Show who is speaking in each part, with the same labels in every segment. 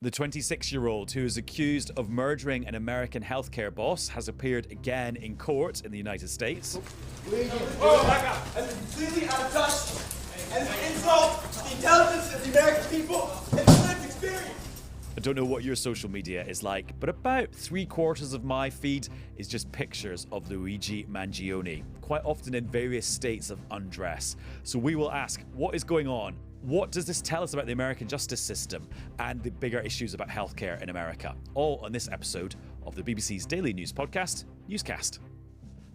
Speaker 1: The 26-year-old who is accused of murdering an American healthcare boss has appeared again in court in the United States.
Speaker 2: Oh my God! That's completely out of touch and an insult to the intelligence of the American people and the lived experience.
Speaker 1: I don't know what your social media is like, but about 3/4 of my feed is just pictures of Luigi Mangione, quite often in various states of undress. So we will ask, what is going on? What does this tell us about the American justice system and the bigger issues about healthcare in America? All on this episode of the BBC's daily news podcast, Newscast.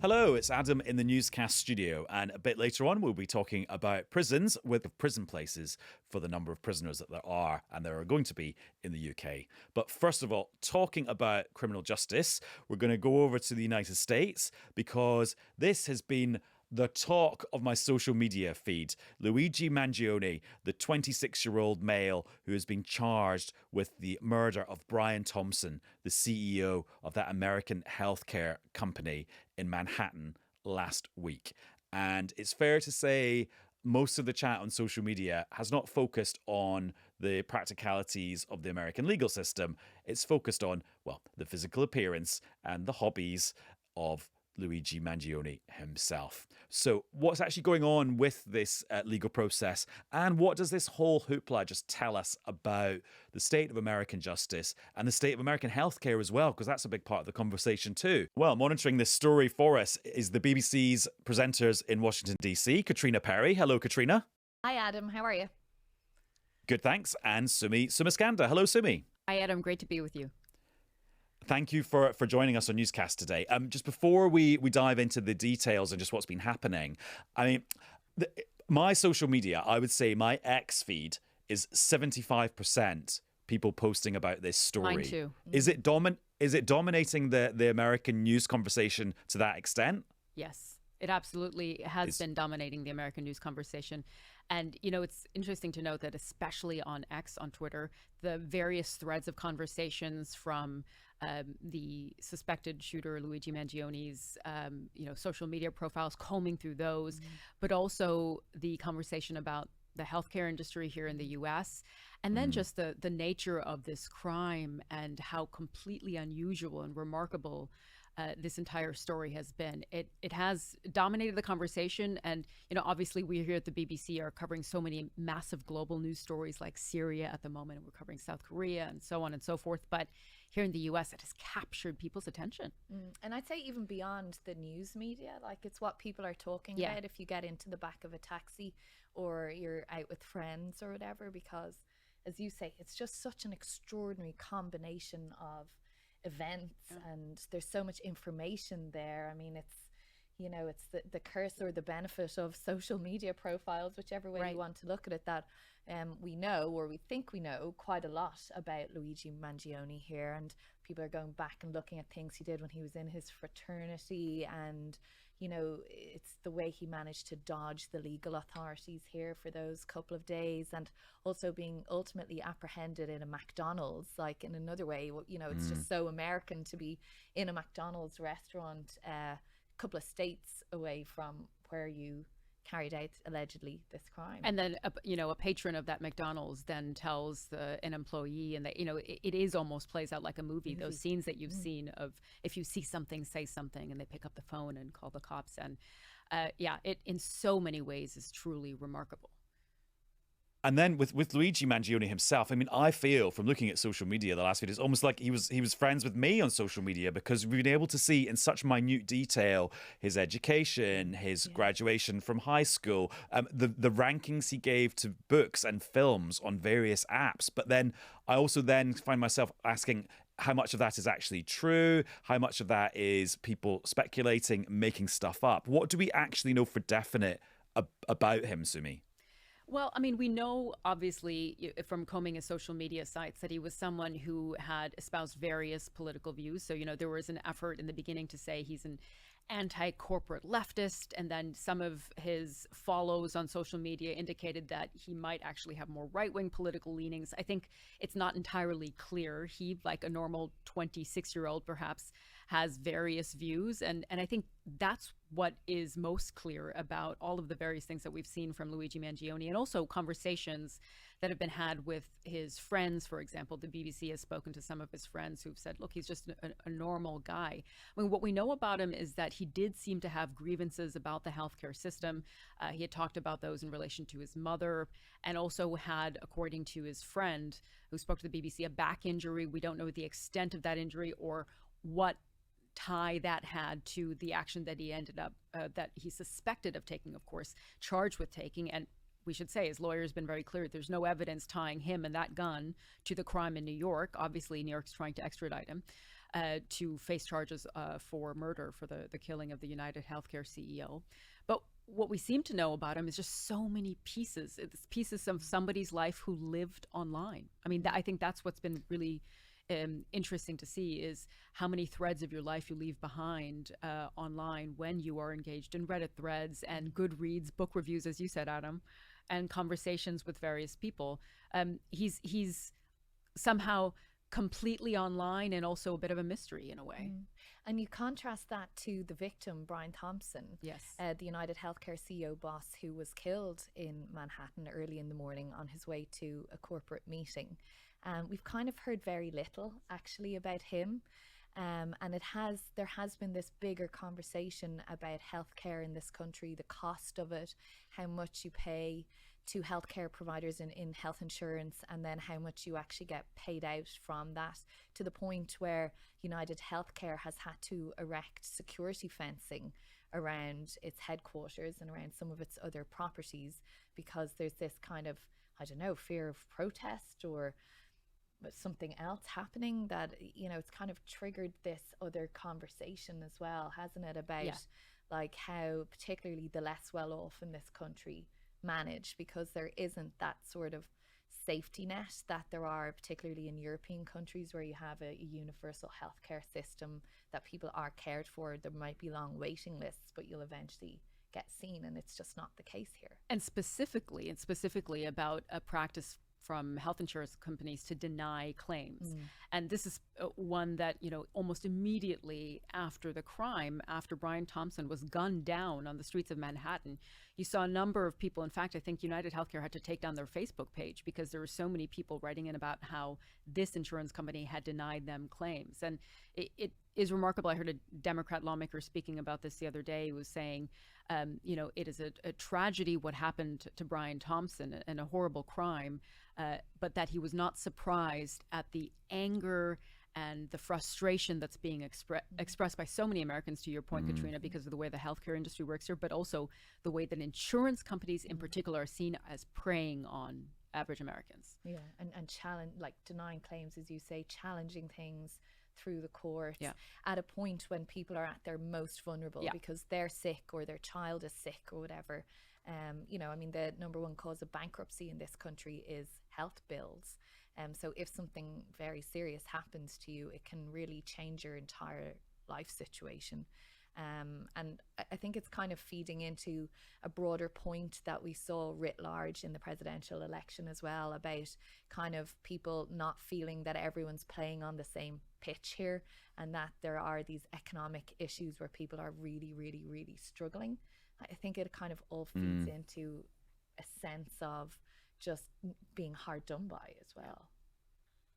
Speaker 1: Hello, it's Adam in the Newscast studio, and a bit later on we'll be talking about prisons with prison places for the number of prisoners that there are and there are going to be in the UK. But first of all, talking about criminal justice, we're going to go over to the United States because this has been the talk of my social media feed. Luigi Mangione, the 26-year-old male who has been charged with the murder of Brian Thompson, the CEO of that American healthcare company in Manhattan last week. And it's fair to say most of the chat on social media has not focused on the practicalities of the American legal system. It's focused on, well, the physical appearance and the hobbies of Luigi Mangione himself. So what's actually going on with this legal process, and what does this whole hoopla just tell us about the state of American justice and the state of American healthcare as well, because that's a big part of the conversation too. Well, monitoring this story for us is the BBC's presenters in Washington, D.C., Katrina Perry. Hello, Katrina.
Speaker 3: Hi, Adam. How are you?
Speaker 1: Good, thanks. And Sumi Sumaskanda. Hello, Sumi.
Speaker 3: Hi, Adam. Great to be with you.
Speaker 1: Thank you for joining us on Newscast today. Just before we dive into the details and just what's been happening, I mean, my social media, I would say my X feed is 75% people posting about this story.
Speaker 3: Mine too.
Speaker 1: Is it dominating the American news conversation to that extent?
Speaker 3: Yes, it absolutely has been dominating the American news conversation. And, you know, it's interesting to note that especially on X, on Twitter, the various threads of conversations from the suspected shooter Luigi Mangione's, social media profiles, combing through those, but also the conversation about the healthcare industry here in the U.S. And then just the nature of this crime and how completely unusual and remarkable this entire story has been. It has dominated the conversation. And, you know, obviously we here at the BBC are covering so many massive global news stories like Syria at the moment. We're covering South Korea and so on and so forth. But here in the US, it has captured people's attention.
Speaker 4: And I'd say even beyond the news media, like it's what people are talking about if you get into the back of a taxi or you're out with friends or whatever, because as you say, it's just such an extraordinary combination of events and there's so much information there. I mean, it's, you know, it's the curse or the benefit of social media profiles, whichever way you want to look at it, that we know, or we think we know, quite a lot about Luigi Mangione here, and people are going back and looking at things he did when he was in his fraternity, and you know, it's the way he managed to dodge the legal authorities here for those couple of days, and also being ultimately apprehended in a McDonald's, like in another way, you know, it's just so American to be in a McDonald's restaurant a couple of states away from where you carried out allegedly this crime.
Speaker 3: And then, a patron of that McDonald's then tells an employee, and that, you know, it is almost plays out like a movie. Those scenes that you've seen of if you see something, say something, and they pick up the phone and call the cops. And it in so many ways is truly remarkable.
Speaker 1: And then with Luigi Mangione himself, I mean, I feel from looking at social media the last few days, almost like he was friends with me on social media, because we've been able to see in such minute detail his education, his graduation from high school, the rankings he gave to books and films on various apps. But then I also then find myself asking, how much of that is actually true? How much of that is people speculating, making stuff up? What do we actually know for definite about him, Sumi?
Speaker 3: Well, I mean, we know, obviously, from combing his social media sites that he was someone who had espoused various political views. So, you know, there was an effort in the beginning to say he's an anti-corporate leftist, and then some of his follows on social media indicated that he might actually have more right-wing political leanings. I think it's not entirely clear. He, like a normal 26-year-old perhaps, has various views, and I think that's what is most clear about all of the various things that we've seen from Luigi Mangione, and also conversations that have been had with his friends. For example, the BBC has spoken to some of his friends who've said, look, he's just a normal guy. I mean, what we know about him is that he did seem to have grievances about the healthcare system. He had talked about those in relation to his mother, and also had, according to his friend who spoke to the BBC, a back injury. We don't know the extent of that injury or what tie that had to the action that he ended up, that he suspected of taking, of course, charged with taking. And we should say his lawyer has been very clear. There's no evidence tying him and that gun to the crime in New York. Obviously, New York's trying to extradite him to face charges for murder for the killing of the UnitedHealthcare CEO. But what we seem to know about him is just so many pieces. It's pieces of somebody's life who lived online. I mean, I think that's what's been really interesting to see, is how many threads of your life you leave behind online when you are engaged in Reddit threads and Goodreads book reviews, as you said, Adam, and conversations with various people. He's somehow completely online and also a bit of a mystery in a way.
Speaker 4: And you contrast that to the victim, Brian Thompson,
Speaker 3: yes,
Speaker 4: the UnitedHealthcare CEO boss, who was killed in Manhattan early in the morning on his way to a corporate meeting. We've kind of heard very little actually about him. And there has been this bigger conversation about healthcare in this country, the cost of it, how much you pay to healthcare providers in health insurance, and then how much you actually get paid out from that, to the point where UnitedHealthcare has had to erect security fencing around its headquarters and around some of its other properties, because there's this kind of, I don't know, fear of protest or something else happening, that it's kind of triggered this other conversation as well, hasn't it, about like how particularly the less well off in this country manage, because there isn't that sort of safety net that there are particularly in European countries, where you have a universal healthcare system that people are cared for. There might be long waiting lists, but you'll eventually get seen, and it's just not the case here.
Speaker 3: And specifically about a practice from health insurance companies to deny claims. And this is one that, almost immediately after the crime, after Brian Thompson was gunned down on the streets of Manhattan, you saw a number of people. In fact, I think UnitedHealthcare had to take down their Facebook page because there were so many people writing in about how this insurance company had denied them claims. And it is remarkable. I heard a Democrat lawmaker speaking about this the other day, who was saying, it is a tragedy what happened to Brian Thompson, and a horrible crime, but that he was not surprised at the anger and the frustration that's being expressed by so many Americans, to your point, Katrina, because of the way the healthcare industry works here, but also the way that insurance companies in particular are seen as preying on average Americans.
Speaker 4: Yeah, and challenge, like denying claims, as you say, challenging things through the courts at a point when people are at their most vulnerable because they're sick or their child is sick or whatever. The number one cause of bankruptcy in this country is health bills. So if something very serious happens to you, it can really change your entire life situation. And I think it's kind of feeding into a broader point that we saw writ large in the presidential election as well, about kind of people not feeling that everyone's playing on the same pitch here, and that there are these economic issues where people are really, really, really struggling. I think it kind of all feeds into a sense of just being hard done by as well.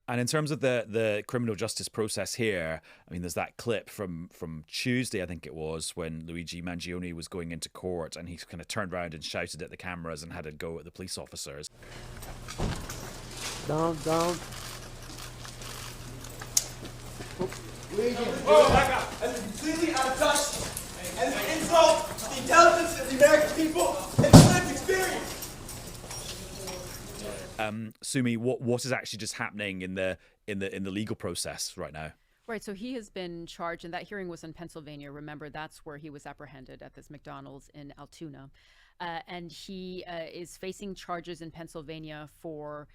Speaker 1: And in terms of the criminal justice process here, I mean, there's that clip from Tuesday, I think it was, when Luigi Mangione was going into court, and he kind of turned around and shouted at the cameras and had a go at the police officers.
Speaker 5: Down.
Speaker 2: Luigi, back up. And it's completely out of touch. And it's an insult to the intelligence of the American people and the lived experience.
Speaker 1: Sumi, what is actually just happening in the legal process right now?
Speaker 3: Right, so he has been charged, and that hearing was in Pennsylvania. Remember, that's where he was apprehended, at this McDonald's in Altoona. And he is facing charges in Pennsylvania for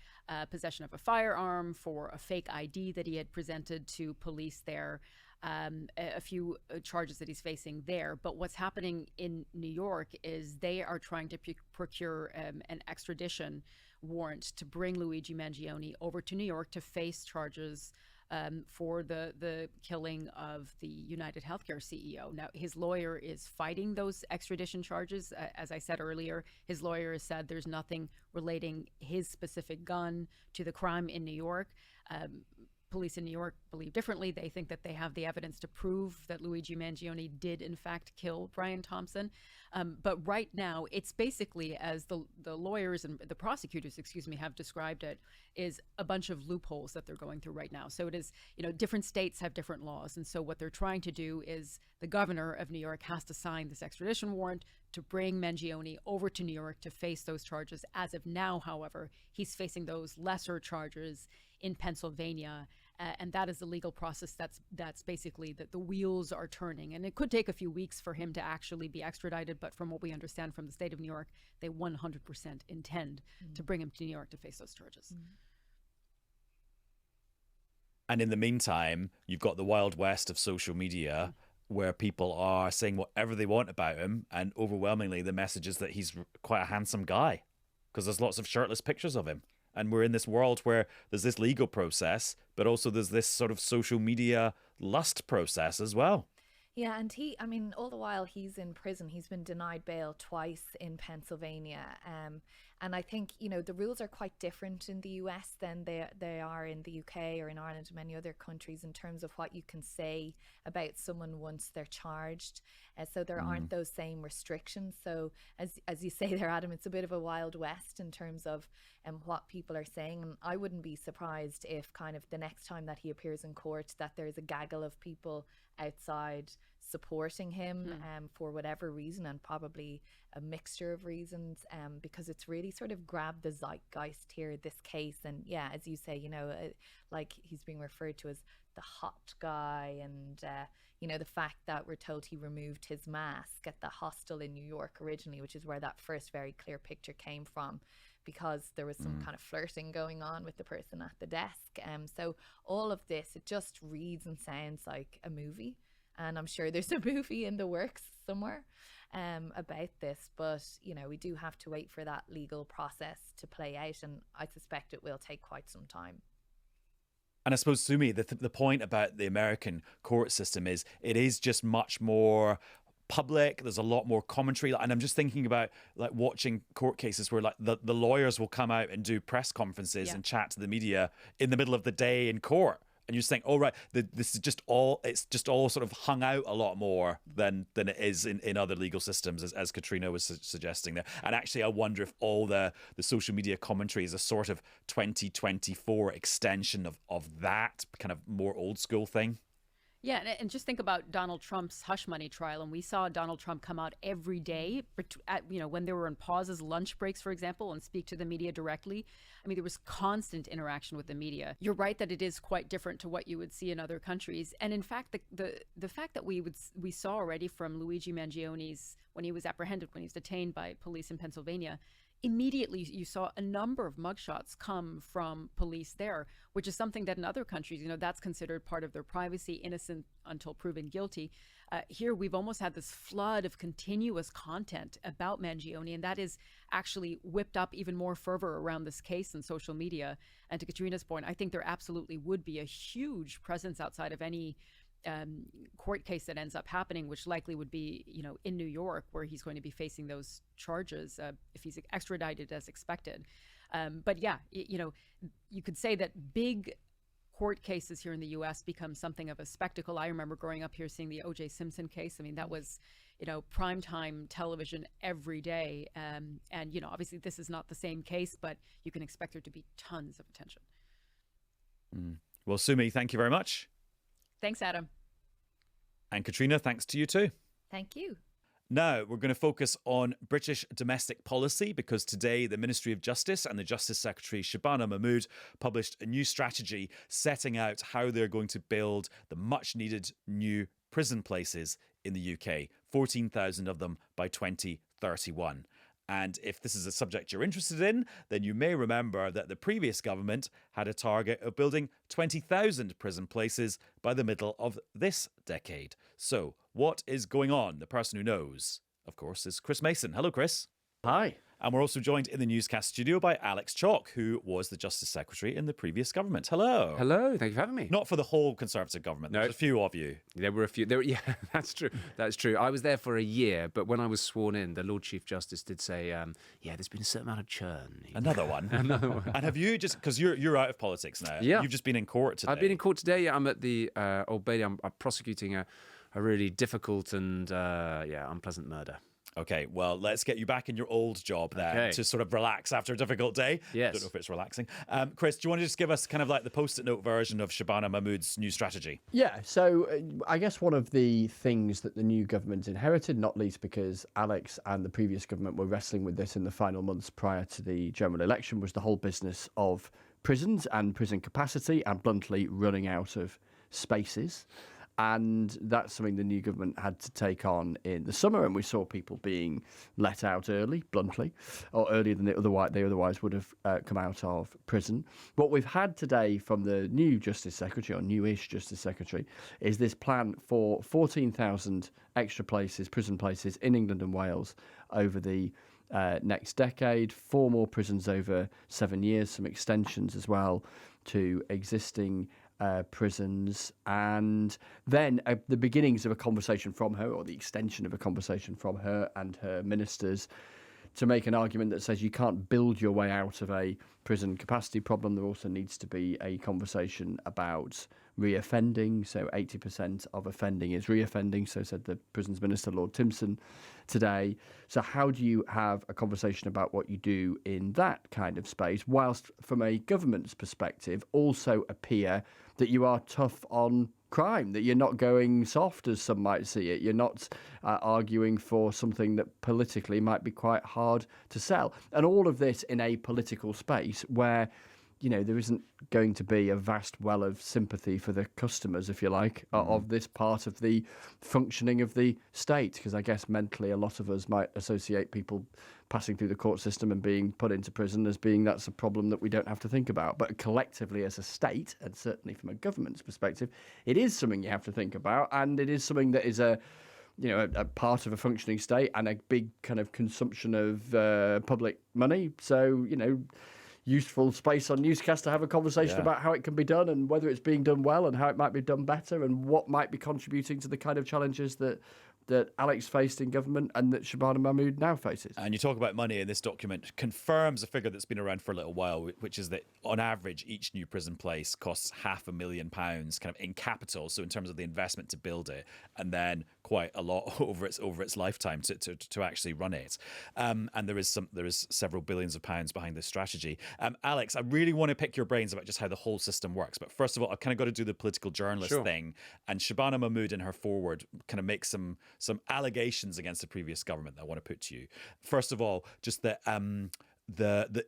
Speaker 3: possession of a firearm, for a fake ID that he had presented to police there, a few charges that he's facing there. But what's happening in New York is they are trying to procure an extradition warrant to bring Luigi Mangione over to New York to face charges for the killing of the UnitedHealthcare CEO. Now, his lawyer is fighting those extradition charges. As I said earlier, his lawyer has said there's nothing relating his specific gun to the crime in New York. Police in New York believe differently. They think that they have the evidence to prove that Luigi Mangione did, in fact, kill Brian Thompson. But right now, it's basically, as the lawyers and the prosecutors, have described it, is a bunch of loopholes that they're going through right now. So it is, different states have different laws. And so what they're trying to do is the governor of New York has to sign this extradition warrant to bring Mangione over to New York to face those charges. As of now, however, he's facing those lesser charges in Pennsylvania. And that is the legal process that's basically that the wheels are turning. And it could take a few weeks for him to actually be extradited. But from what we understand from the state of New York, they 100% intend to bring him to New York to face those charges.
Speaker 1: And in the meantime, you've got the Wild West of social media where people are saying whatever they want about him. And overwhelmingly, the message is that he's quite a handsome guy because there's lots of shirtless pictures of him. And we're in this world where there's this legal process, but also there's this sort of social media lust process as well.
Speaker 4: Yeah, and all the while he's in prison, he's been denied bail twice in Pennsylvania. And I think, the rules are quite different in the US than they are in the UK or in Ireland and many other countries in terms of what you can say about someone once they're charged. So there aren't those same restrictions. So as you say there, Adam, it's a bit of a Wild West in terms of what people are saying. And I wouldn't be surprised if kind of the next time that he appears in court that there's a gaggle of people outside supporting him for whatever reason, and probably a mixture of reasons, because it's really sort of grabbed the zeitgeist here, this case. And yeah, as you say, like he's being referred to as the hot guy, and the fact that we're told he removed his mask at the hostel in New York originally, which is where that first very clear picture came from, because there was some kind of flirting going on with the person at the desk. So all of this, it just reads and sounds like a movie. And I'm sure there's a movie in the works somewhere about this. But, we do have to wait for that legal process to play out. And I suspect it will take quite some time.
Speaker 1: And I suppose, Sumi, the point about the American court system is it is just much more public. There's a lot more commentary. And I'm just thinking about like watching court cases where like the lawyers will come out and do press conferences and chat to the media in the middle of the day in court. And you're saying, oh, right, this is it's just all sort of hung out a lot more than it is in other legal systems, as Katrina was suggesting there. And actually, I wonder if all the social media commentary is a sort of 2024 extension of that kind of more old school thing.
Speaker 3: Yeah, and just think about Donald Trump's hush money trial, and we saw Donald Trump come out every day, when they were on pauses, lunch breaks, for example, and speak to the media directly. I mean, there was constant interaction with the media. You're right that it is quite different to what you would see in other countries, and in fact, the fact that we saw already from Luigi Mangione's when he was apprehended, when he was detained by police in Pennsylvania. Immediately, you saw a number of mugshots come from police there, which is something that in other countries, that's considered part of their privacy, innocent until proven guilty. Here, we've almost had this flood of continuous content about Mangione, and that is actually whipped up even more fervor around this case in social media. And to Katrina's point, I think there absolutely would be a huge presence outside of any court case that ends up happening, which likely would be, in New York, where he's going to be facing those charges if he's extradited as expected. But yeah, you could say that big court cases here in the U.S. become something of a spectacle. I remember growing up here seeing the O.J. Simpson case. I mean, that was, primetime television every day. And, obviously this is not the same case, but you can expect there to be tons of attention.
Speaker 1: Well, Sumi, thank you very much.
Speaker 3: Thanks, Adam.
Speaker 1: And Katrina, thanks to you too.
Speaker 4: Thank you.
Speaker 1: Now, we're going to focus on British domestic policy because today the Ministry of Justice and the Justice Secretary Shabana Mahmood published a new strategy setting out how they're going to build the much needed new prison places in the UK, 14,000 of them by 2031. And if this is a subject you're interested in, then you may remember that the previous government had a target of building 20,000 prison places by the middle of this decade. So what is going on? The person who knows, of course, is Chris Mason. Hello, Chris.
Speaker 5: Hi.
Speaker 1: And we're also joined in the Newscast studio by Alex Chalk, who was the Justice Secretary in the previous government. Hello.
Speaker 5: Hello, thank you for having me.
Speaker 1: Not for the whole Conservative government.
Speaker 5: No.
Speaker 1: There's a few of you.
Speaker 5: There were a few. Yeah, that's true. That's true. I was there for a year, but when I was sworn in, the Lord Chief Justice did say, there's been a certain amount of churn.
Speaker 1: Another one. Another one. And have you just, because you're out of politics now, you've just been in court today.
Speaker 5: I've been in court today. I'm at the Old Bailey. I'm prosecuting a really difficult and unpleasant murder.
Speaker 1: Okay, well, let's get you back in your old job then to sort of relax after a difficult day.
Speaker 5: Yes.
Speaker 1: Don't know if it's relaxing. Chris, do you want to just give us kind of like the post-it note version of Shabana Mahmood's new strategy?
Speaker 6: Yeah, so I guess one of the things that the new government inherited, not least because Alex and the previous government were wrestling with this in the final months prior to the general election, was the whole business of prisons and prison capacity and bluntly running out of spaces. And that's something the new government had to take on in the summer, and we saw people being let out early, bluntly, or earlier than they otherwise would have come out of prison. What we've had today from the new Justice Secretary, or newish Justice Secretary, is this plan for 14,000 extra places, prison places in England and Wales over the next decade, 4 more prisons over 7 years, some extensions as well to existing prisons, and then the beginnings of a conversation from her, or the extension of a conversation from her and her ministers, to make an argument that says you can't build your way out of a prison capacity problem. There also needs to be a conversation about reoffending. So 80% of offending is reoffending, so said the Prisons Minister, Lord Timpson, today. So how do you have a conversation about what you do in that kind of space, whilst from a government's perspective also appear that you are tough on crime, that you're not going soft, as some might see it. You're not arguing for something that politically might be quite hard to sell. And all of this in a political space where, you know, there isn't going to be a vast well of sympathy for the customers, if you like, of this part of the functioning of the state. Because I guess mentally a lot of us might associate people passing through the court system and being put into prison as being that's a problem that we don't have to think about. But collectively as a state, and certainly from a government's perspective, it is something you have to think about. And it is something that is a part of a functioning state and a big kind of consumption of public money. So, useful space on Newscast to have a conversation about how it can be done and whether it's being done well and how it might be done better and what might be contributing to the kind of challenges that Alex faced in government and that Shabana Mahmood now faces.
Speaker 1: And you talk about money, and this document confirms a figure that's been around for a little while, which is that on average, each new prison place costs £500,000 kind of in capital. So in terms of the investment to build it, and then quite a lot over its lifetime to actually run it. And there is several billions of pounds behind this strategy. Alex, I really want to pick your brains about just how the whole system works. But first of all, I've kind of got to do the political journalist thing. And Shabana Mahmood in her forward kind of makes some allegations against the previous government that I want to put to you. First of all, just that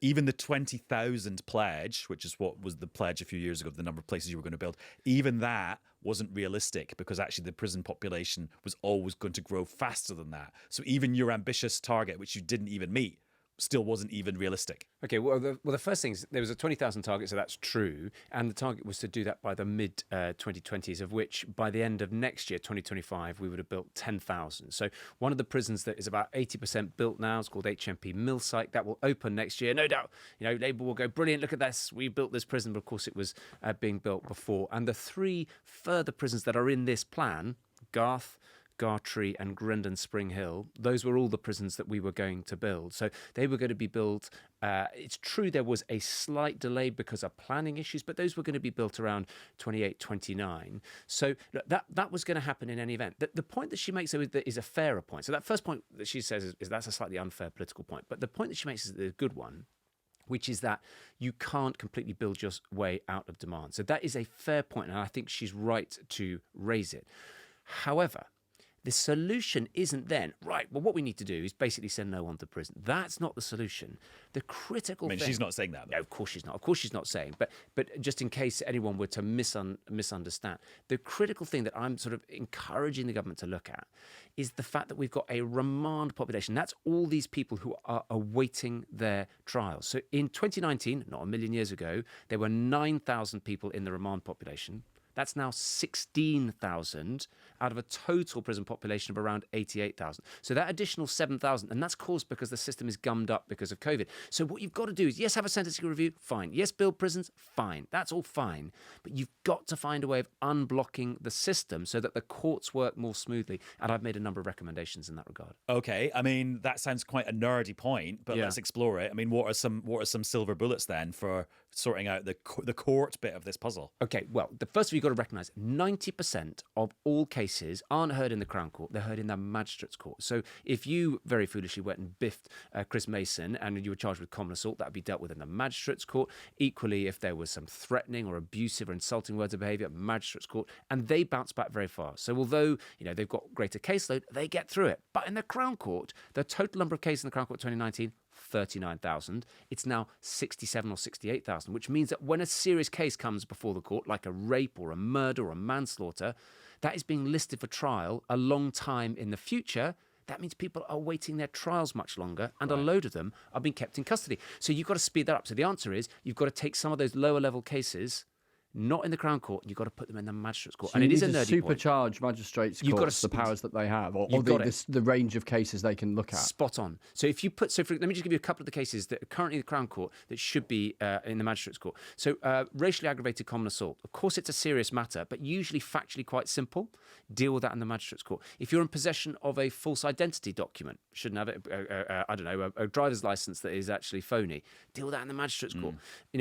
Speaker 1: even the 20,000 pledge, which is what was the pledge a few years ago, the number of places you were going to build, even that wasn't realistic because actually the prison population was always going to grow faster than that. So even your ambitious target, which you didn't even meet, still wasn't even realistic.
Speaker 5: Okay, well, the first thing is there was a 20,000 target, so that's true. And the target was to do that by the mid-2020s, of which by the end of next year, 2025, we would have built 10,000. So one of the prisons that is about 80% built now is called HMP Millsike. That will open next year. No doubt, Labour will go, brilliant, look at this. We built this prison, but of course it was being built before. And the 3 further prisons that are in this plan, Garth, Gartree and Grendon Spring Hill, those were all the prisons that we were going to build. So they were going to be built. It's true there was a slight delay because of planning issues, but those were going to be built around 28, 29. So that was going to happen in any event. The point that she makes is a fairer point. So that first point that she says is that's a slightly unfair political point. But the point that she makes is a good one, which is that you can't completely build your way out of demand. So that is a fair point, and I think she's right to raise it. However, the solution isn't then, right, well, what we need to do is basically send no one to prison. That's not the solution. The critical thing...
Speaker 1: she's not saying that, though.
Speaker 5: No, of course she's not. Of course she's not saying. But just in case anyone were to misunderstand, the critical thing that I'm sort of encouraging the government to look at is the fact that we've got a remand population. That's all these people who are awaiting their trials. So in 2019, not a million years ago, there were 9,000 people in the remand population. That's now 16,000 out of a total prison population of around 88,000. So that additional 7,000, and that's caused because the system is gummed up because of COVID. So what you've got to do is, yes, have a sentencing review, fine. Yes, build prisons, fine. That's all fine. But you've got to find a way of unblocking the system so that the courts work more smoothly. And I've made a number of recommendations in that regard.
Speaker 1: Okay, I mean, that sounds quite a nerdy point, but let's explore it. I mean, what are some silver bullets then for sorting out the court bit of this puzzle?
Speaker 5: Okay, well, the first of all, you've got to recognise 90% of all cases aren't heard in the Crown Court, they're heard in the Magistrates' Court. So if you very foolishly went and biffed Chris Mason and you were charged with common assault, that would be dealt with in the Magistrates' Court. Equally, if there was some threatening or abusive or insulting words of behaviour, Magistrates' Court, and they bounce back very fast. So although, they've got greater caseload, they get through it. But in the Crown Court, the total number of cases in the Crown Court 2019, 39,000. It's now 67 or 68,000, which means that when a serious case comes before the court, like a rape or a murder or a manslaughter, that is being listed for trial a long time in the future. That means people are waiting their trials much longer, and a load of them are being kept in custody. So you've got to speed that up. So the answer is you've got to take some of those lower level cases, not in the Crown Court, you've got to put them in the Magistrates' Court.
Speaker 6: So
Speaker 5: and
Speaker 6: it
Speaker 5: is a
Speaker 6: nerdy
Speaker 5: point.
Speaker 6: Supercharge magistrates' courts, the powers that they have, or the range of cases they can look at.
Speaker 5: Spot on. So if you put, let me just give you a couple of the cases that are currently in the Crown Court that should be in the Magistrates' Court. So racially aggravated common assault. Of course, it's a serious matter, but usually factually quite simple. Deal with that in the Magistrates' Court. If you're in possession of a false identity document, shouldn't have it, a driver's license that is actually phony, deal with that in the Magistrates' Court.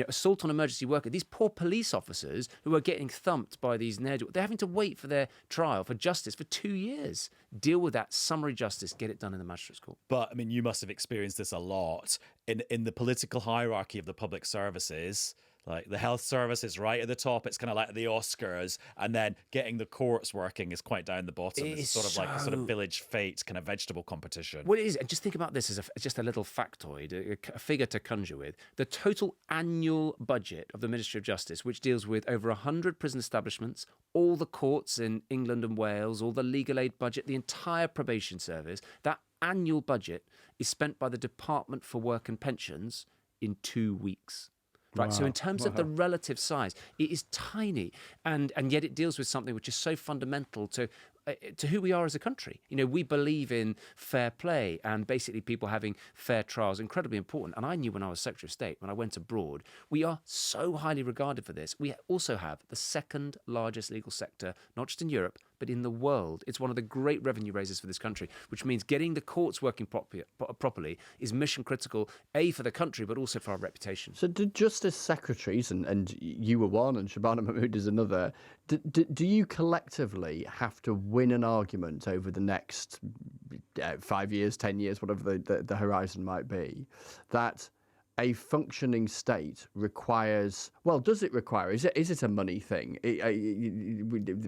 Speaker 5: Assault on emergency worker. These poor police officers who are getting thumped by these they're having to wait for their trial, for justice, for 2 years. Deal with that, summary justice, get it done in the Magistrates' Court.
Speaker 1: But, I mean, you must have experienced this a lot. In the political hierarchy of the public services, like the health service is right at the top. It's kind of like the Oscars, and then getting the courts working is quite down the bottom. It's sort of like a sort of village fate kind of vegetable competition.
Speaker 5: Well, it is. And just think about this as just a little factoid, a figure to conjure with. The total annual budget of the Ministry of Justice, which deals with over 100 prison establishments, all the courts in England and Wales, all the legal aid budget, the entire probation service, that annual budget is spent by the Department for Work and Pensions in 2 weeks. Right, so in terms of the relative size, it is tiny, and yet it deals with something which is so fundamental to who we are as a country. We believe in fair play and basically people having fair trials, incredibly important. And I knew when I was Secretary of State, when I went abroad, we are so highly regarded for this. We also have the second largest legal sector, not just in Europe, but in the world. It's one of the great revenue raisers for this country, which means getting the courts working properly is mission critical, A, for the country, but also for our reputation.
Speaker 6: So do justice secretaries, and you were one and Shabana Mahmood is another, do you collectively have to win an argument over the next 5 years, 10 years, whatever the horizon might be, that a functioning state requires? Well, does it require? Is it a money thing?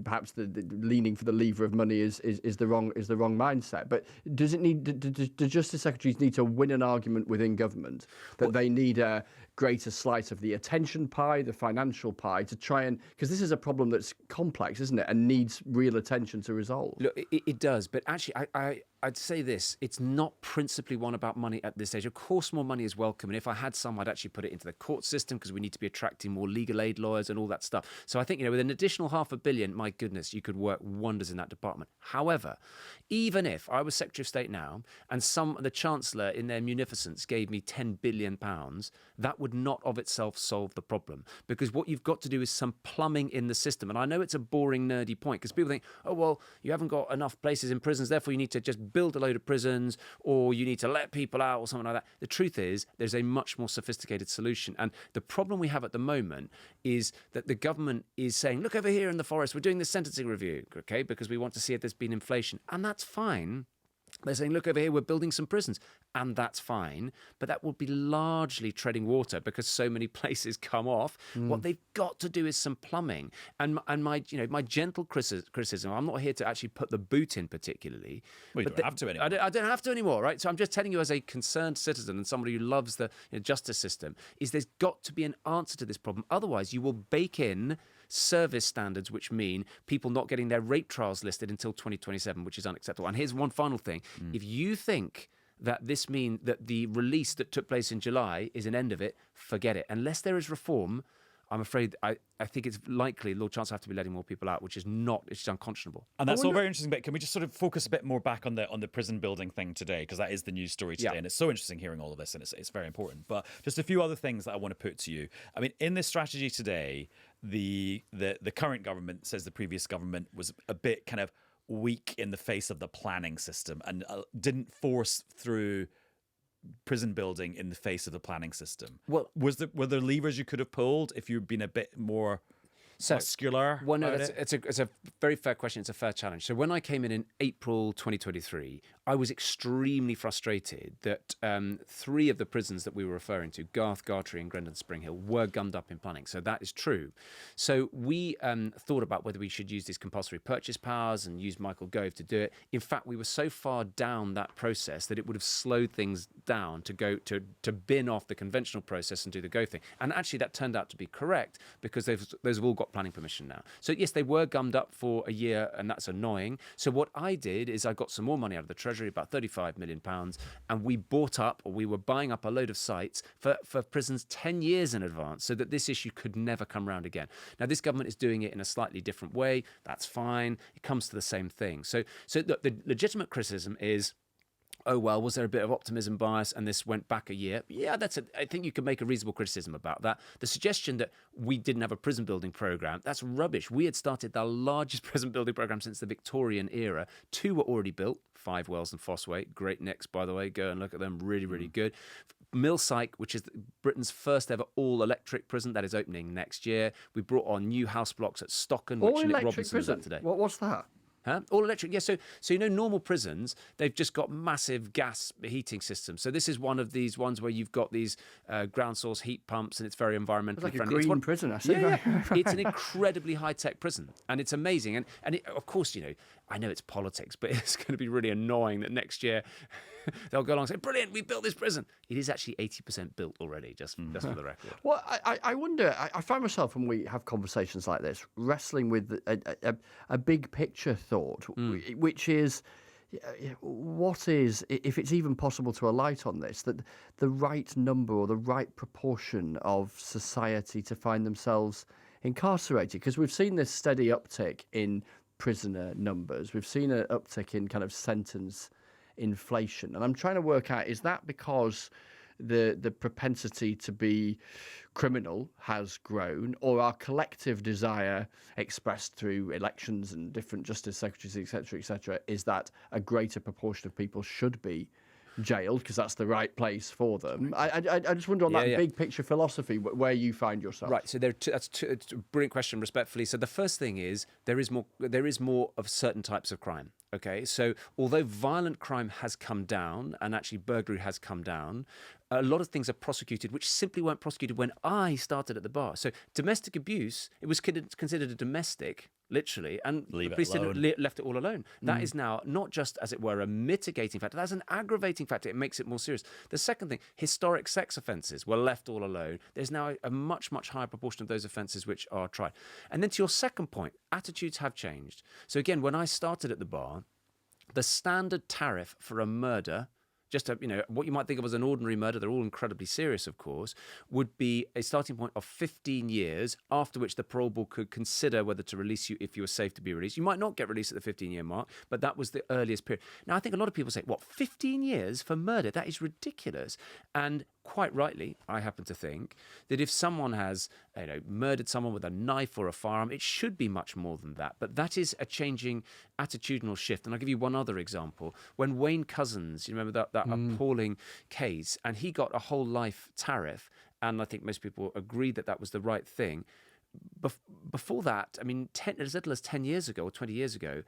Speaker 6: Perhaps the leaning for the lever of money is the wrong mindset. But does it need? Do justice secretaries need to win an argument within government that they need a greater slice of the attention pie, the financial pie, to try and, because this is a problem that's complex, isn't it, and needs real attention to resolve?
Speaker 5: Look, it does, but actually, I'd say this: it's not principally one about money at this stage. Of course, more money is welcome, and if I had some, I'd actually put it into the court system because we need to be attracting more legal aid lawyers and all that stuff. So I think, with an additional $500 million, my goodness, you could work wonders in that department. However, even if I was Secretary of State now and the Chancellor in their munificence gave me £10 billion, that would not of itself solve the problem, because what you've got to do is some plumbing in the system. And I know it's a boring, nerdy point because people think, oh, well, you haven't got enough places in prisons, therefore you need to just build a load of prisons, or you need to let people out or something like that. The truth is there's a much more sophisticated solution. And the problem we have at the moment is that the government is saying, look over here in the forest, we're doing this sentencing review, okay, because we want to see if there's been inflation. And that's fine. They're saying, look over here, we're building some prisons. And that's fine. But that would be largely treading water because so many places come off. What they've got to do is some plumbing. And my gentle criticism, I'm not here to actually put the boot in particularly.
Speaker 1: Well, you don't have to anymore.
Speaker 5: I don't have to anymore, right? So I'm just telling you as a concerned citizen and somebody who loves the justice system, is there's got to be an answer to this problem. Otherwise, you will bake in service standards, which mean people not getting their rape trials listed until 2027, which is unacceptable. And here's one final thing. If you think that this means that the release that took place in July is an end of it, forget it. Unless there is reform, I'm afraid I think it's likely Lord Chancellor have to be letting more people out, which is unconscionable.
Speaker 1: And that's all very interesting. But can we just sort of focus a bit more back on the prison building thing today, because that is the news story today, and it's so interesting hearing all of this, and it's very important. But just a few other things that I want to put to you. I mean, in this strategy today, the current government says the previous government was a bit kind of weak in the face of the planning system and didn't force through prison building in the face of the planning system.
Speaker 5: Well,
Speaker 1: were there levers you could have pulled if you'd been a bit more muscular?
Speaker 5: Well, no, it's a very fair question. It's a fair challenge. So when I came in April 2023, I was extremely frustrated that 3 of the prisons that we were referring to, Garth, Gartree and Grendon Spring Hill, were gummed up in planning. So that is true. So we thought about whether we should use these compulsory purchase powers and use Michael Gove to do it. In fact, we were so far down that process that it would have slowed things down to go to bin off the conventional process and do the Gove thing. And actually, that turned out to be correct because those have all got planning permission now. So yes, they were gummed up for a year, and that's annoying. So what I did is I got some more money out of the Treasury, about £35 million, and we were buying up a load of sites for prisons 10 years in advance so that this issue could never come round again. Now, this government is doing it in a slightly different way. That's fine. It comes to the same thing. So look, the legitimate criticism is, oh, well, was there a bit of optimism bias and this went back a year? Yeah, I think you could make a reasonable criticism about that. The suggestion that we didn't have a prison building programme, that's rubbish. We had started the largest prison building programme since the Victorian era. 2 were already built, 5 Wells and Fossway. Great nicks, by the way. Go and look at them. Really, really good. Millsyke, which is Britain's first ever all-electric prison, that is opening next year. We brought on new house blocks at Stocken, which Nick Robinson was at today.
Speaker 6: What's that?
Speaker 5: Huh? All electric, yeah. So normal prisons, they've just got massive gas heating systems. So this is one of these ones where you've got these ground source heat pumps, and it's very environmentally
Speaker 6: friendly.
Speaker 5: It's
Speaker 6: like a green prison, I see.
Speaker 5: Yeah. It's an incredibly high-tech prison, and it's amazing. And it, of course, I know it's politics, but it's going to be really annoying that next year they'll go along and say, brilliant, we built this prison. It is actually 80% built already, just for the record.
Speaker 6: Well, I wonder, I find myself when we have conversations like this, wrestling with a big picture thought, which is, what is, if it's even possible to alight on this, that the right number or the right proportion of society to find themselves incarcerated? Because we've seen this steady uptick in prisoner numbers. We've seen an uptick in kind of sentence inflation. And I'm trying to work out, is that because the propensity to be criminal has grown, or our collective desire expressed through elections and different justice secretaries, etc., is that a greater proportion of people should be jailed because that's the right place for them? I just wonder on that big picture philosophy where you find yourself.
Speaker 5: Right. So that's a brilliant question, respectfully. So the first thing is there is more of certain types of crime. Okay. So although violent crime has come down and actually burglary has come down, a lot of things are prosecuted which simply weren't prosecuted when I started at the bar. So domestic abuse, it was considered a domestic, literally, and the police left it all alone. That is now not just, as it were, a mitigating factor. That's an aggravating factor. It makes it more serious. The second thing, historic sex offences were left all alone. There's now a much, much higher proportion of those offences which are tried. And then to your second point, attitudes have changed. So again, when I started at the bar, the standard tariff for a murder, just what you might think of as an ordinary murder, they're all incredibly serious, of course, would be a starting point of 15 years, after which the parole board could consider whether to release you if you were safe to be released. You might not get released at the 15-year mark, but that was the earliest period. Now, I think a lot of people say, 15 years for murder? That is ridiculous. And quite rightly, I happen to think that if someone has murdered someone with a knife or a firearm, it should be much more than that. But that is a changing attitudinal shift. And I'll give you one other example. When Wayne Couzens, you remember that appalling case, and he got a whole life tariff, and I think most people agreed that that was the right thing. Before that, I mean, as little as 10 years ago or 20 years ago,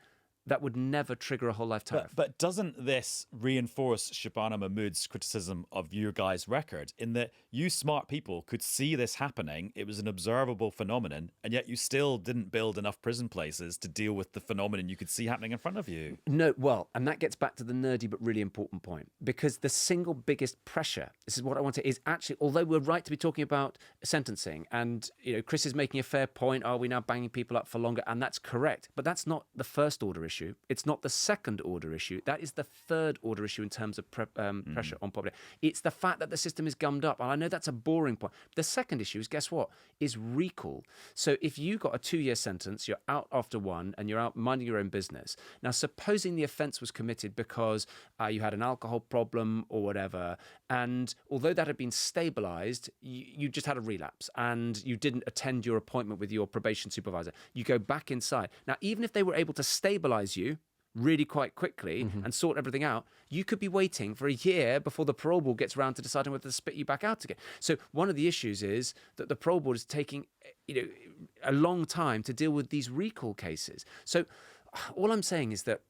Speaker 5: that would never trigger a whole life tariff.
Speaker 1: But doesn't this reinforce Shabana Mahmood's criticism of your guys' record, in that you smart people could see this happening, it was an observable phenomenon, and yet you still didn't build enough prison places to deal with the phenomenon you could see happening in front of you?
Speaker 5: No, well, and that gets back to the nerdy but really important point, because the single biggest pressure, this is what I want to, is actually, although we're right to be talking about sentencing, and Chris is making a fair point, are we now banging people up for longer? And that's correct, but that's not the first order issue. issue. It's not the second order issue. That is the third order issue in terms of pressure on population. It's the fact that the system is gummed up. And I know that's a boring point. The second issue is, guess what? Is recall. So if you got a 2-year sentence, you're out after one, and you're out minding your own business. Now, supposing the offence was committed because you had an alcohol problem or whatever, and although that had been stabilised, you just had a relapse and you didn't attend your appointment with your probation supervisor. You go back inside. Now, even if they were able to stabilise you really quite quickly and sort everything out, you could be waiting for a year before the parole board gets around to deciding whether to spit you back out again. So one of the issues is that the parole board is taking a long time to deal with these recall cases. So all I'm saying is that,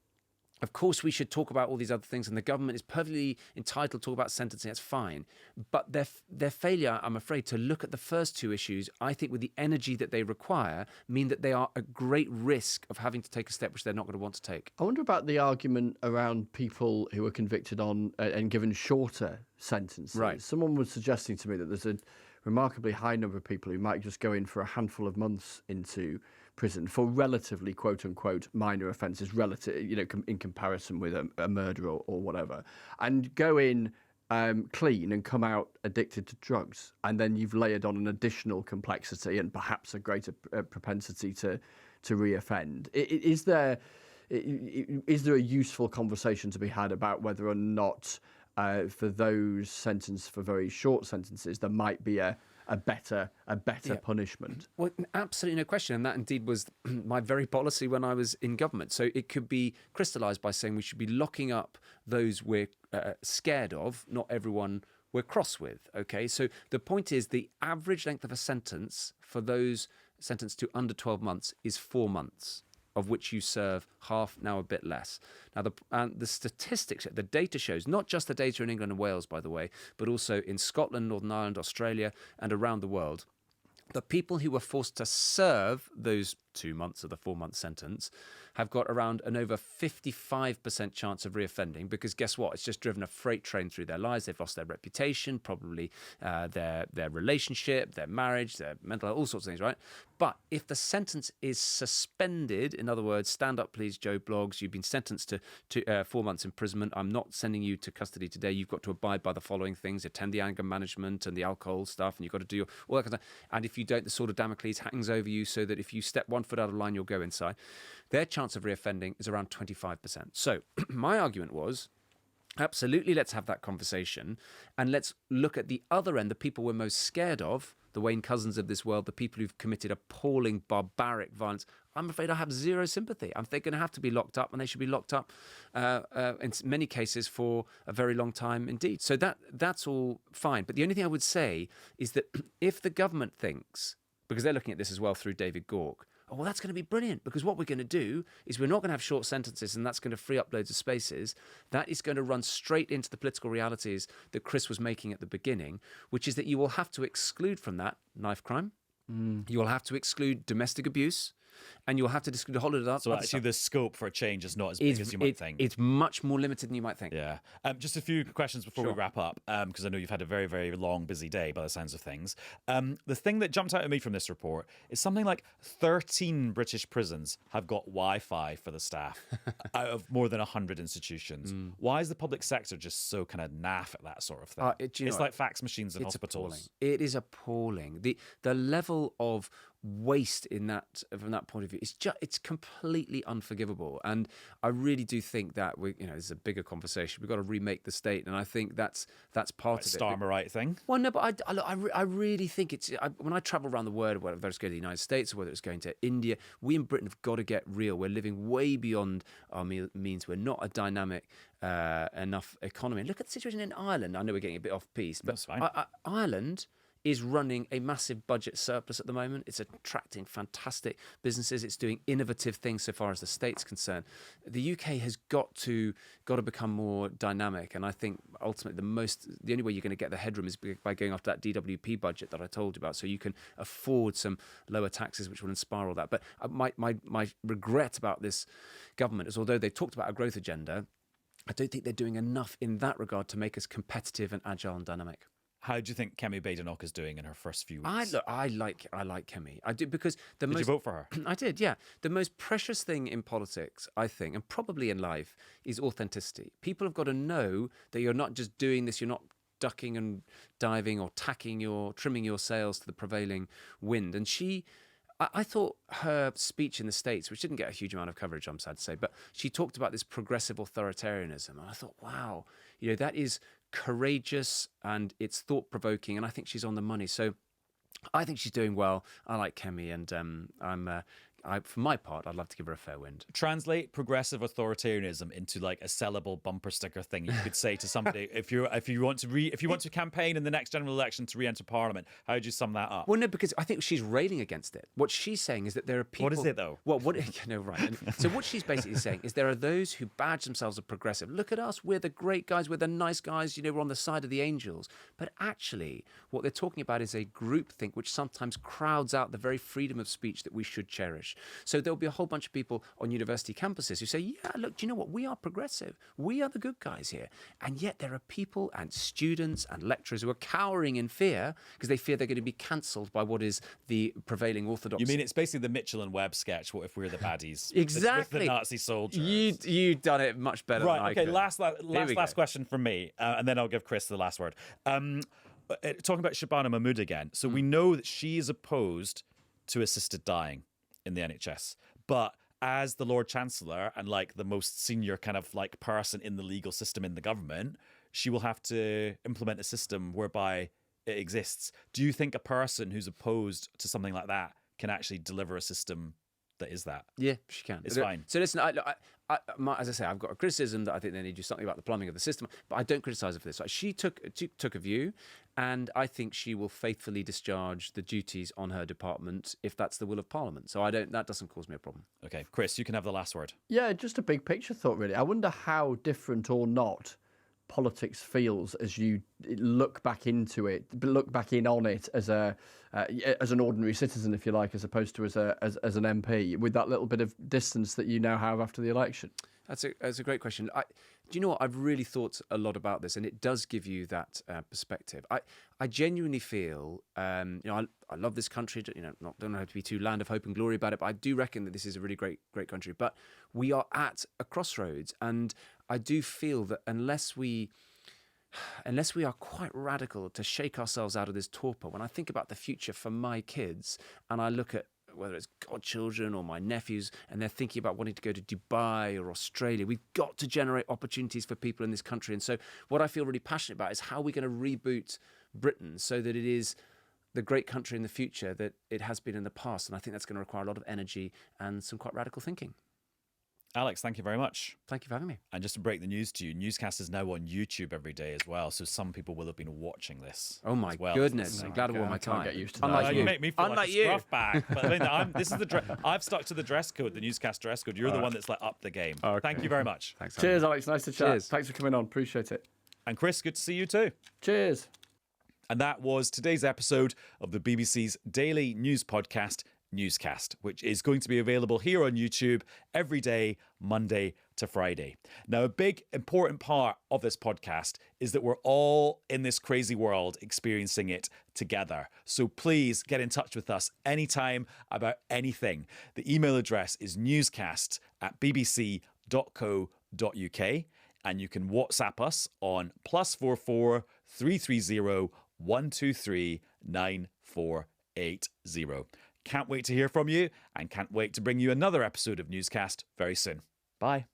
Speaker 5: of course, we should talk about all these other things, and the government is perfectly entitled to talk about sentencing. That's fine. But their failure, I'm afraid, to look at the first two issues, I think with the energy that they require, mean that they are at great risk of having to take a step which they're not going to want to take.
Speaker 6: I wonder about the argument around people who are convicted on and given shorter sentences.
Speaker 5: Right.
Speaker 6: Someone was suggesting to me that there's a remarkably high number of people who might just go in for a handful of months into prison for relatively quote-unquote minor offences, in comparison with a murder or whatever, and go in clean and come out addicted to drugs, and then you've layered on an additional complexity and perhaps a greater propensity to reoffend. Is there a useful conversation to be had about whether or not for those sentenced for very short sentences there might be a better punishment?
Speaker 5: Well, absolutely no question. And that indeed was my very policy when I was in government. So it could be crystallised by saying we should be locking up those we're scared of, not everyone we're cross with. Okay, so the point is the average length of a sentence for those sentenced to under 12 months is 4 months, of which you serve half, now a bit less. Now, the statistics, the data shows, not just the data in England and Wales, by the way, but also in Scotland, Northern Ireland, Australia, and around the world, the people who were forced to serve those 2 months of the 4-month sentence have got around an over 55% chance of reoffending, because guess what? It's just driven a freight train through their lives. They've lost their reputation, probably their relationship, their marriage, their mental health, all sorts of things, right? But if the sentence is suspended, in other words, stand up, please, Joe Bloggs, you've been sentenced to 4 months imprisonment. I'm not sending you to custody today. You've got to abide by the following things: attend the anger management and the alcohol stuff, and you've got to do all that kind of stuff. And if you don't, the sword of Damocles hangs over you, so that if you step 1 foot out of line, you'll go inside. Their chance of reoffending is around 25%. So my argument was, absolutely, let's have that conversation, and let's look at the other end, the people we're most scared of, the Wayne Couzens of this world, the people who've committed appalling, barbaric violence. I'm afraid I have zero sympathy. They're going to have to be locked up, and they should be locked up in many cases for a very long time indeed. So that's all fine. But the only thing I would say is that if the government thinks, because they're looking at this as well through David Gauke, oh, well, that's going to be brilliant, because what we're going to do is we're not going to have short sentences, and that's going to free up loads of spaces. That is going to run straight into the political realities that Chris was making at the beginning, which is that you will have to exclude from that knife crime. You will have to exclude domestic abuse, and you'll have to exclude a whole lot of that.
Speaker 1: So actually the scope for a change is not as big as you might think.
Speaker 5: It's much more limited than you might think.
Speaker 1: Yeah. Just a few questions before we wrap up, because I know you've had a very, very long, busy day by the sounds of things. The thing that jumped out at me from this report is something like 13 British prisons have got Wi-Fi for the staff out of more than 100 institutions. Why is the public sector just so kind of naff at that sort of thing? It's like fax machines in hospitals.
Speaker 5: Appalling. It is appalling. The level of waste from that point of view, it's completely unforgivable. And I really do think that it's a bigger conversation. We've got to remake the state, and I think that's part of it.
Speaker 1: Starmerite thing.
Speaker 5: Well, no, but I really think when I travel around the world, whether it's going to the United States or whether it's going to India, we in Britain have got to get real. We're living way beyond our means. We're not a dynamic enough economy. Look at the situation in Ireland. I know we're getting a bit off piece, but Ireland is running a massive budget surplus at the moment. It's attracting fantastic businesses. It's doing innovative things so far as the state's concerned. The UK has got to become more dynamic, and I think ultimately the only way you're going to get the headroom is by going after that DWP budget that I told you about, so you can afford some lower taxes which will inspire all that. But my regret about this government is, although they talked about a growth agenda, I don't think they're doing enough in that regard to make us competitive and agile and dynamic.
Speaker 1: How do you think Kemi Badenoch is doing in her first few weeks?
Speaker 5: I like Kemi. I do, because
Speaker 1: Did you vote for her?
Speaker 5: I did, yeah. The most precious thing in politics, I think, and probably in life, is authenticity. People have got to know that you're not just doing this, you're not ducking and diving or trimming your sails to the prevailing wind. And I thought her speech in the States, which didn't get a huge amount of coverage, I'm sad to say, but she talked about this progressive authoritarianism. And I thought, wow, that is courageous and it's thought-provoking, and I think she's on the money. So I think she's doing well. I like Kemi, and for my part, I'd love to give her a fair wind.
Speaker 1: Translate progressive authoritarianism into like a sellable bumper sticker thing you could say to somebody if you want to campaign in the next general election to re-enter Parliament. How would you sum that up?
Speaker 5: Well, no, because I think she's railing against it. What she's saying is that there are people.
Speaker 1: What is it though?
Speaker 5: Well, right. And so what she's basically saying is there are those who badge themselves as progressive. Look at us, we're the great guys, we're the nice guys. We're on the side of the angels. But actually, what they're talking about is a groupthink which sometimes crowds out the very freedom of speech that we should cherish. So there'll be a whole bunch of people on university campuses who say, yeah, look, do you know what? We are progressive. We are the good guys here. And yet there are people and students and lecturers who are cowering in fear because they fear they're going to be cancelled by what is the prevailing orthodoxy.
Speaker 1: You mean it's basically the Mitchell and Webb sketch, what if we're the baddies?
Speaker 5: Exactly.
Speaker 1: With the Nazi soldiers.
Speaker 5: You've done it much better than I could.
Speaker 1: Last question from me, and then I'll give Chris the last word. Talking about Shabana Mahmood again. So we know that she is opposed to assisted dying in the NHS, but as the Lord Chancellor and like the most senior kind of like person in the legal system in the government, she will have to implement a system whereby it exists. Do you think a person who's opposed to something like that can actually deliver a system that is that?
Speaker 5: Yeah, she can.
Speaker 1: It's fine.
Speaker 5: So listen, as I say, I've got a criticism that I think they need to do something about the plumbing of the system, but I don't criticise her for this. She took a view, and I think she will faithfully discharge the duties on her department if that's the will of Parliament. So that doesn't cause me a problem.
Speaker 1: Okay, Chris, you can have the last word.
Speaker 6: Yeah, just a big picture thought, really. I wonder how different or not politics feels as you look back into it, look back in on it as an ordinary citizen, if you like, as opposed to as an MP, with that little bit of distance that you now have after the election.
Speaker 5: That's a great question. Do you know what? I've really thought a lot about this, and it does give you that perspective. I genuinely feel, I love this country. Don't have to be too land of hope and glory about it, but I do reckon that this is a really great country. But we are at a crossroads, and I do feel that unless we are quite radical to shake ourselves out of this torpor, when I think about the future for my kids, and I look at whether it's godchildren or my nephews, and they're thinking about wanting to go to Dubai or Australia. We've got to generate opportunities for people in this country. And so what I feel really passionate about is how we're going to reboot Britain so that it is the great country in the future that it has been in the past. And I think that's going to require a lot of energy and some quite radical thinking.
Speaker 1: Alex, thank you very much.
Speaker 5: Thank you for having me.
Speaker 1: And just to break the news to you, Newscast is now on YouTube every day as well. So some people will have been watching this.
Speaker 5: Oh my goodness! I'm glad I wore my tie.
Speaker 6: I can't get used to that.
Speaker 1: Unlike you make me feel like a scruff bag. But I mean, this is I've stuck to the dress code, the Newscast dress code. You're the one that's like up the game. Okay. Thank you very much.
Speaker 5: Thanks.
Speaker 6: Cheers, Alex. Nice to chat.
Speaker 5: Cheers.
Speaker 6: Thanks for coming on. Appreciate it.
Speaker 1: And Chris, good to see you too.
Speaker 6: Cheers.
Speaker 1: And that was today's episode of the BBC's daily news podcast, Newscast, which is going to be available here on YouTube every day, Monday to Friday. Now, a big important part of this podcast is that we're all in this crazy world experiencing it together. So please get in touch with us anytime about anything. The email address is newscast@bbc.co.uk, and you can WhatsApp us on +44 330 123 9480. Can't wait to hear from you, and can't wait to bring you another episode of Newscast very soon. Bye.